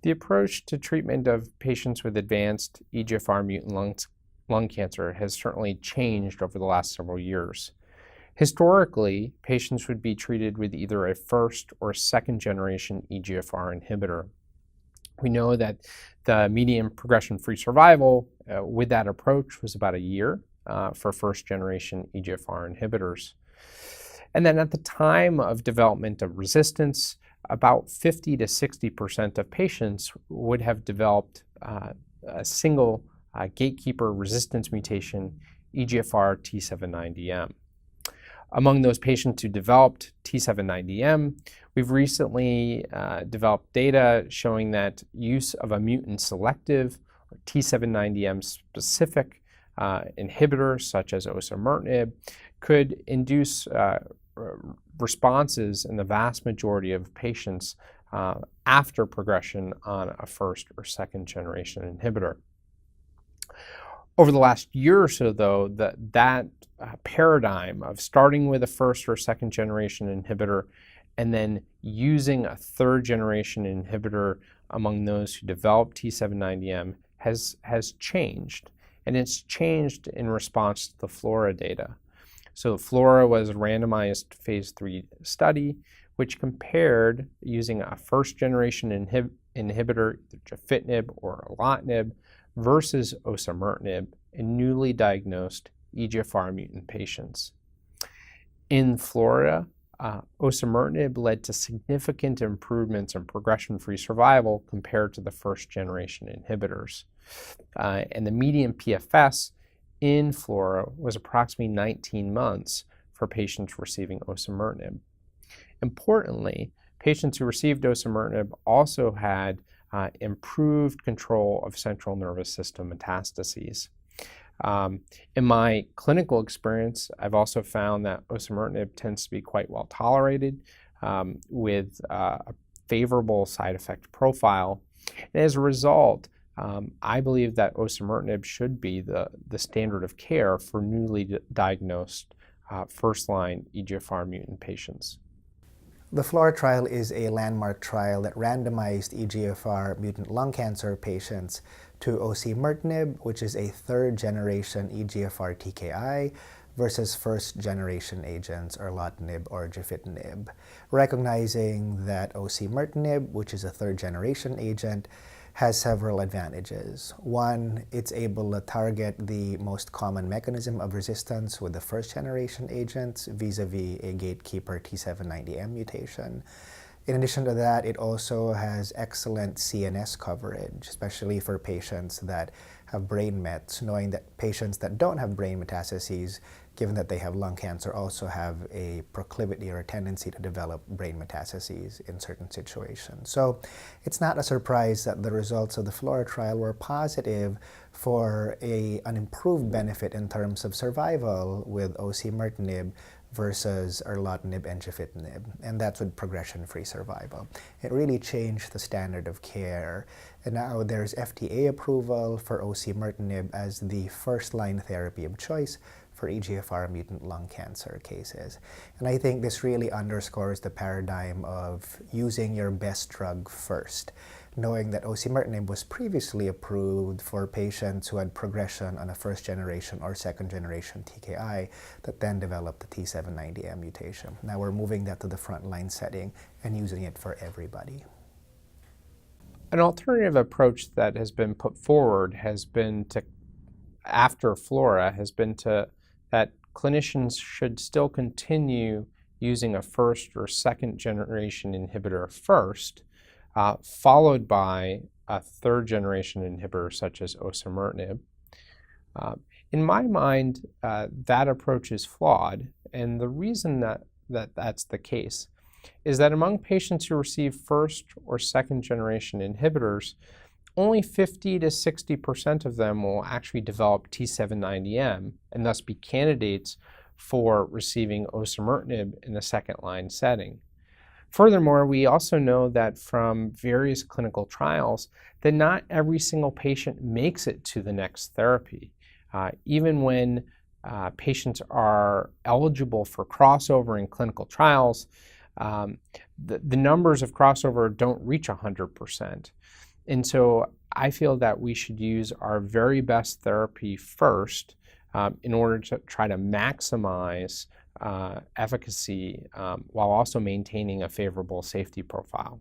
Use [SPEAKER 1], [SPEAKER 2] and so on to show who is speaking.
[SPEAKER 1] The approach to treatment of patients with advanced EGFR mutant lung cancer has certainly changed over the last several years. Historically, patients would be treated with either a first or second generation EGFR inhibitor. We know that the median progression-free survival with that approach was about a year for first generation EGFR inhibitors. And then at the time of development of resistance, about 50 to 60% of patients would have developed a single gatekeeper resistance mutation, EGFR T790M. Among those patients who developed T790M, we've recently developed data showing that use of a mutant-selective or T790M specific inhibitor, such as osimertinib, could induce responses in the vast majority of patients after progression on a first or second generation inhibitor. Over the last year or so, though, that paradigm of starting with a first or second generation inhibitor and then using a third generation inhibitor among those who develop T790M has changed. And it's changed in response to the FLAURA data. So FLAURA was a randomized phase 3 study which compared using a first generation inhibitor, either gefitinib or erlotinib, versus osimertinib in newly diagnosed EGFR mutant patients. In FLAURA, osimertinib led to significant improvements in progression-free survival compared to the first generation inhibitors. And the median PFS in FLAURA was approximately 19 months for patients receiving osimertinib. Importantly, patients who received osimertinib also had improved control of central nervous system metastases. In my clinical experience, I've also found that osimertinib tends to be quite well tolerated with a favorable side effect profile. And as a result, I believe that osimertinib should be the standard of care for newly diagnosed first-line EGFR mutant patients.
[SPEAKER 2] The FLAURA trial is a landmark trial that randomized EGFR mutant lung cancer patients to osimertinib, which is a third-generation EGFR TKI, versus first-generation agents, erlotinib or gefitinib, recognizing that osimertinib, which is a third-generation agent, has several advantages. One, it's able to target the most common mechanism of resistance with the first-generation agents vis-a-vis a gatekeeper T790M mutation. In addition to that, it also has excellent CNS coverage, especially for patients that have brain mets, knowing that patients that don't have brain metastases, given that they have lung cancer, also have a proclivity or a tendency to develop brain metastases in certain situations. So it's not a surprise that the results of the FLAURA trial were positive for an improved benefit in terms of survival with osimertinib versus erlotinib and gefitinib, and that's with progression-free survival. It really changed the standard of care, and now there's FDA approval for osimertinib as the first-line therapy of choice for EGFR mutant lung cancer cases. And I think this really underscores the paradigm of using your best drug first, knowing that osimertinib was previously approved for patients who had progression on a first-generation or second-generation TKI that then developed the T790M mutation. Now we're moving that to the frontline setting and using it for everybody.
[SPEAKER 1] An alternative approach that has been put forward has been to, after FLAURA, that clinicians should still continue using a first or second generation inhibitor first, followed by a third generation inhibitor such as osimertinib. In my mind, that approach is flawed, and the reason that's the case is that among patients who receive first or second generation inhibitors, only 50 to 60% of them will actually develop T790M and thus be candidates for receiving osimertinib in the second-line setting. Furthermore, we also know that from various clinical trials that not every single patient makes it to the next therapy. Even when patients are eligible for crossover in clinical trials, the numbers of crossover don't reach 100%. And so I feel that we should use our very best therapy first in order to try to maximize efficacy while also maintaining a favorable safety profile.